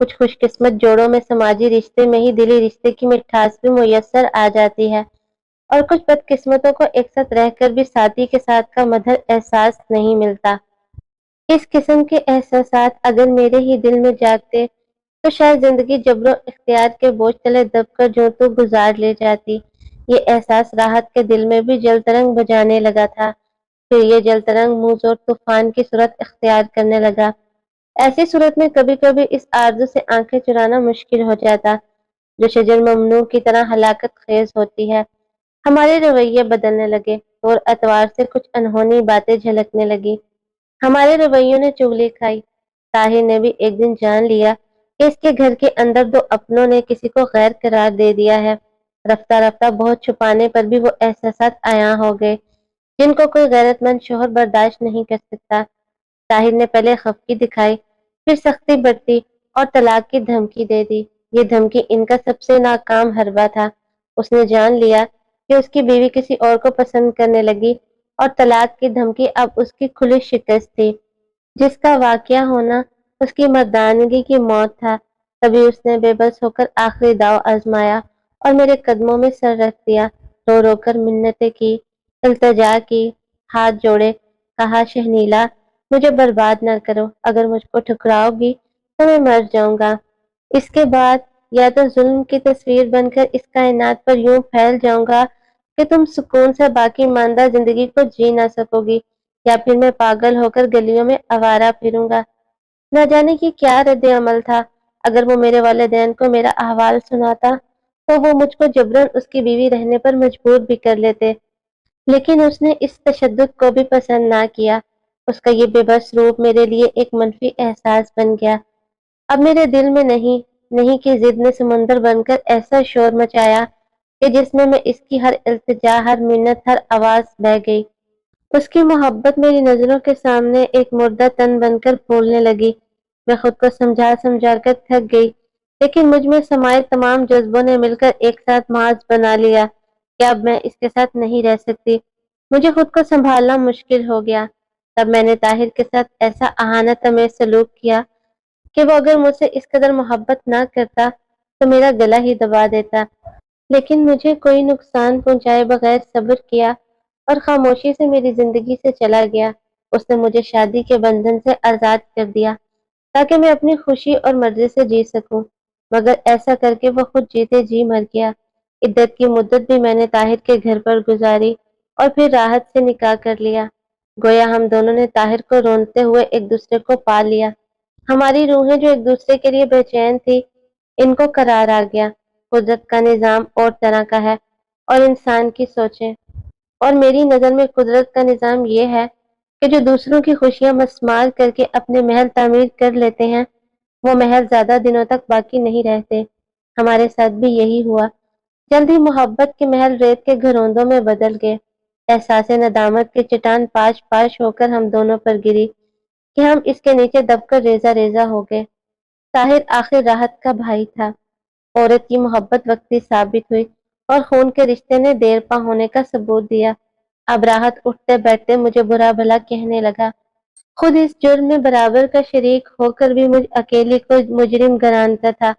کچھ خوش قسمت جوڑوں میں سماجی رشتے میں ہی دلی رشتے کی مٹھاس بھی میسر آ جاتی ہے، اور کچھ بدقسمتوں کو ایک ساتھ رہ کر بھی ساتھی کے ساتھ کا مدھر احساس نہیں ملتا۔ اس قسم کے احساسات اگر میرے ہی دل میں جاگتے تو شاید زندگی جبر و اختیار کے بوجھ تلے دب کر جو تو گزار لے جاتی۔ یہ احساس راحت کے دل میں بھی جل ترنگ بجانے لگا تھا، پھر یہ جل ترنگ منہ زور طوفان کی صورت اختیار کرنے لگا۔ ایسی صورت میں کبھی کبھی اس آرزو سے آنکھیں چرانا مشکل ہو جاتا جو شجر ممنوع کی طرح ہلاکت خیز ہوتی ہے۔ ہمارے رویے بدلنے لگے اور اتوار سے کچھ انہونی باتیں جھلکنے لگی۔ ہمارے رویوں نے چغلی کھائی۔ طاہر نے بھی ایک دن جان لیا کہ اس کے گھر کے اندر دو اپنوں نے کسی کو غیر قرار دے دیا ہے۔ رفتہ رفتہ بہت چھپانے پر بھی وہ احساسات عیاں ہو گئے جن کو کوئی غیرت مند شوہر برداشت نہیں کر سکتا۔ طاہر نے پہلے خفگی دکھائی، پھر سختی برتی اور طلاق کی دھمکی دے دی۔ یہ دھمکی ان کا سب سے ناکام حربہ تھا۔ اس نے جان لیا کہ اس کی بیوی کسی اور کو پسند کرنے لگی اور طلاق کی دھمکی اب اس کی کھلی شکست تھی، جس کا واقعہ ہونا اس کی مردانگی کی موت تھا۔ تبھی اس نے بے بس ہو کر آخری داؤ آزمایا اور میرے قدموں میں سر رکھ دیا، رو رو کر منتیں کی، التجا کی، ہاتھ جوڑے، کہا شہنیلا مجھے برباد نہ کرو، اگر مجھ کو ٹھکراؤ گی تو میں مر جاؤں گا۔ اس کے بعد یا تو ظلم کی تصویر بن کر اس کائنات پر یوں پھیل جاؤں گا کہ تم سکون سے باقی ماندہ زندگی کو جی نہ سکو گی، یا پھر میں پاگل ہو کر گلیوں میں آوارہ پھروں گا۔ نہ جانے کی کیا رد عمل تھا۔ اگر وہ میرے والدین کو میرا احوال سناتا تو وہ مجھ کو جبراً اس کی بیوی رہنے پر مجبور بھی کر لیتے، لیکن اس نے اس تشدد کو بھی پسند نہ کیا۔ اس کا یہ بے بس روپ میرے لیے ایک منفی احساس بن گیا۔ اب میرے دل میں نہیں نہیں کی ضد نے سمندر بن کر ایسا شور مچایا کہ جس میں اس کی ہر التجا، ہر منت، ہر آواز بہہ گئی۔ اس کی محبت میری نظروں کے سامنے ایک مردہ تن بن کر پھولنے لگی۔ میں خود کو سمجھا سمجھا کر تھک گئی، لیکن مجھ میں سمائے تمام جذبوں نے مل کر ایک ساتھ محاذ بنا لیا کہ اب میں اس کے ساتھ نہیں رہ سکتی۔ مجھے خود کو سنبھالنا مشکل ہو گیا۔ تب میں نے طاہر کے ساتھ ایسا اہانت آمیز سلوک کیا کہ وہ اگر مجھ سے اس قدر محبت نہ کرتا تو میرا گلا ہی دبا دیتا، لیکن مجھے کوئی نقصان پہنچائے بغیر صبر کیا اور خاموشی سے میری زندگی سے چلا گیا۔ اس نے مجھے شادی کے بندھن سے آزاد کر دیا تاکہ میں اپنی خوشی اور مرضی سے جی سکوں، مگر ایسا کر کے وہ خود جیتے جی مر گیا۔ عدت کی مدت بھی میں نے طاہر کے گھر پر گزاری اور پھر راحت سے نکاح کر لیا۔ گویا ہم دونوں نے طاہر کو رونتے ہوئے ایک دوسرے کو پا لیا۔ ہماری روحیں جو ایک دوسرے کے لیے بے چین تھی، ان کو قرار آ گیا۔ قدرت کا نظام اور طرح کا ہے اور انسان کی سوچیں، اور میری نظر میں قدرت کا نظام یہ ہے کہ جو دوسروں کی خوشیاں مسمار کر کے اپنے محل تعمیر کر لیتے ہیں، وہ محل زیادہ دنوں تک باقی نہیں رہتے۔ ہمارے ساتھ بھی یہی ہوا۔ جلد ہی محبت کے محل ریت کے گھروندوں میں بدل گئے۔ احساس ندامت کے چٹان پاش پاش ہو کر ہم دونوں پر گری کہ ہم اس کے نیچے دب کر ریزہ ریزہ ہو گئے۔ طاہر آخر راحت کا بھائی تھا۔ عورت کی محبت وقتی ثابت ہوئی اور خون کے رشتے نے دیر پا ہونے کا ثبوت دیا۔ اب راحت اٹھتے بیٹھتے مجھے برا بھلا کہنے لگا، خود اس جرم میں برابر کا شریک ہو کر بھی مجھ اکیلی کو مجرم گرانتا تھا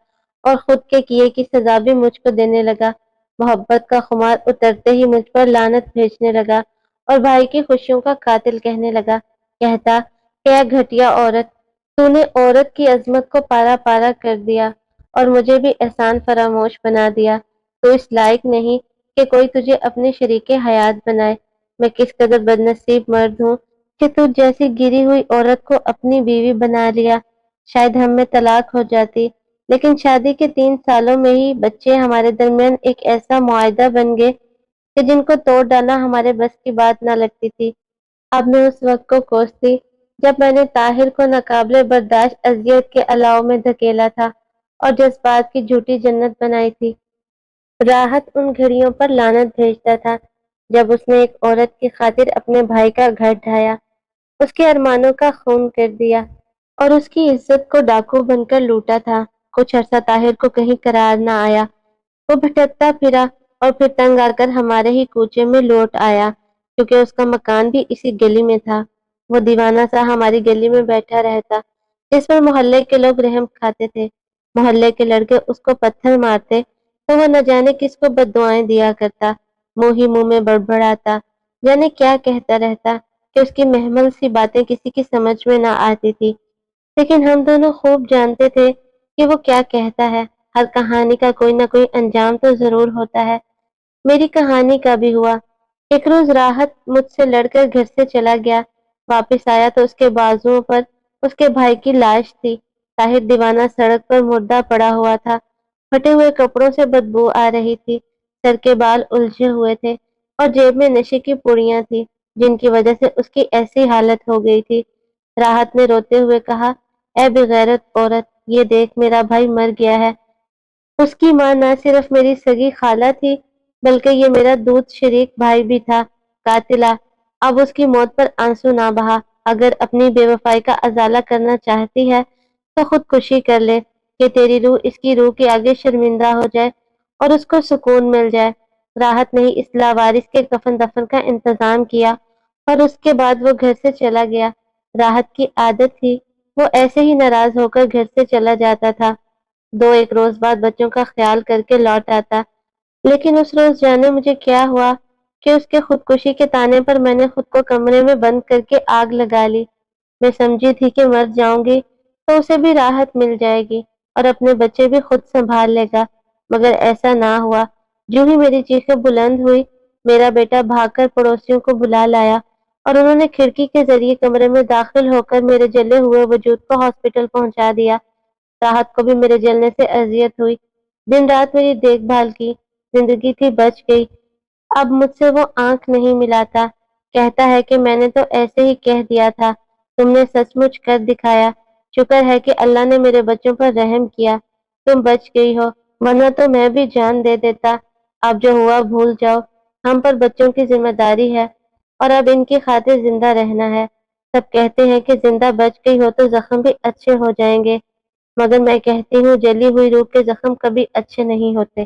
اور خود کے کیے کی سزا بھی مجھ کو دینے لگا۔ محبت کا خمار اترتے ہی مجھ پر لعنت بھیجنے لگا اور بھائی کی خوشیوں کا قاتل کہنے لگا، کہتا کہ اے گھٹیا عورت، تو نے عورت کی عظمت کو پارا پارا کر دیا اور مجھے بھی احسان فراموش بنا دیا۔ تو اس لائق نہیں کہ کوئی تجھے اپنے شریک حیات بنائے۔ میں کس قدر بدنصیب مرد ہوں کہ تجھ جیسی گری ہوئی عورت کو اپنی بیوی بنا لیا۔ شاید ہم میں طلاق ہو جاتی، لیکن شادی کے 3 سالوں میں ہی بچے ہمارے درمیان ایک ایسا معاہدہ بن گئے کہ جن کو توڑ ڈالنا ہمارے بس کی بات نہ لگتی تھی۔ اب میں اس وقت کو کوستی جب میں نے طاہر کو ناقابل برداشت اذیت کے الاؤ میں دھکیلا تھا اور جذبات کی جھوٹی جنت بنائی تھی۔ راحت ان گھڑیوں پر لعنت بھیجتا تھا جب اس نے ایک عورت کی خاطر اپنے بھائی کا گھر ڈھایا، اس کے ارمانوں کا خون کر دیا اور اس کی عزت کو ڈاکو بن کر لوٹا تھا۔ کچھ عرصہ طاہر کو کہیں قرار نہ آیا، وہ بھٹکتا پھرا اور پھر تنگ آ کر ہمارے ہی کوچے میں لوٹ آیا، کیونکہ اس کا مکان بھی اسی گلی میں تھا۔ وہ دیوانہ سا ہماری گلی میں بیٹھا رہتا، جس پر محلے کے لوگ رحم کھاتے تھے۔ محلے کے لڑکے اس کو پتھر مارتے تو وہ نہ جانے کس کو بد دعائیں دیا کرتا، منہ ہی منہ میں بڑبڑاتا، جانے کیا کہتا رہتا کہ اس کی محمل سی باتیں کسی کی سمجھ میں نہ آتی تھی۔ لیکن ہم دونوں خوب جانتے تھے کہ وہ کیا کہتا ہے، ہر کہانی کا کوئی نہ کوئی انجام تو ضرور ہوتا ہے۔ میری کہانی کا بھی ہوا۔ ایک روز راحت مجھ سے لڑ کر گھر سے چلا گیا، واپس آیا تو اس کے بازوؤں پر اس کے بھائی کی لاش تھی۔ طاہر دیوانہ سڑک پر مردہ پڑا ہوا تھا، پھٹے ہوئے کپڑوں سے بدبو آ رہی تھی، سر کے بال الجھے ہوئے تھے اور جیب میں نشے کی پڑیاں تھی جن کی وجہ سے اس کی ایسی حالت ہو گئی تھی۔ راحت نے روتے ہوئے کہا، اے بغیرت عورت، یہ دیکھ میرا بھائی مر گیا ہے۔ اس کی ماں نہ صرف میری سگی خالہ تھی بلکہ یہ میرا دودھ شریک بھائی بھی تھا۔ قاتلہ اب اس کی موت پر آنسو نہ بہا، اگر اپنی بے وفائی کا ازالہ کرنا چاہتی ہے تو خودکشی کر لے کہ تیری روح اس کی روح کے آگے شرمندہ ہو جائے اور اس کو سکون مل جائے۔ راحت نے اس لاوارث کے کفن دفن کا انتظام کیا اور اس کے بعد وہ گھر سے چلا گیا۔ راحت کی عادت تھی، وہ ایسے ہی ناراض ہو کر گھر سے چلا جاتا تھا، دو ایک روز بعد بچوں کا خیال کر کے لوٹ آتا۔ لیکن اس روز جانے مجھے کیا ہوا کہ اس کے خودکشی کے تانے پر میں نے خود کو کمرے میں بند کر کے آگ لگا لی۔ میں سمجھی تھی کہ مر جاؤں گی تو اسے بھی راحت مل جائے گی اور اپنے بچے بھی خود سنبھال لے گا، مگر ایسا نہ ہوا۔ جو ہی میری چیخیں بلند ہوئی، میرا بیٹا بھاگ کر پڑوسیوں کو بلا لایا اور انہوں نے کھڑکی کے ذریعے کمرے میں داخل ہو کر میرے جلے ہوئے وجود کو ہاسپٹل پہنچا دیا۔ راحت کو بھی میرے جلنے سے اذیت ہوئی، دن رات میری دیکھ بھال کی، زندگی تھی بچ گئی۔ اب مجھ سے وہ آنکھ نہیں ملاتا، کہتا ہے کہ میں نے تو ایسے ہی کہہ دیا تھا، تم نے سچ مچ کر دکھایا، شکر ہے کہ اللہ نے میرے بچوں پر رحم کیا، تم بچ گئی ہو، ورنہ تو میں بھی جان دے دیتا۔ اب جو ہوا بھول جاؤ، ہم پر بچوں کی ذمہ داری ہے اور اب ان کی خاطر زندہ رہنا ہے۔ سب کہتے ہیں کہ زندہ بچ گئی ہو تو زخم بھی اچھے ہو جائیں گے، مگر میں کہتی ہوں جلی ہوئی روح کے زخم کبھی اچھے نہیں ہوتے۔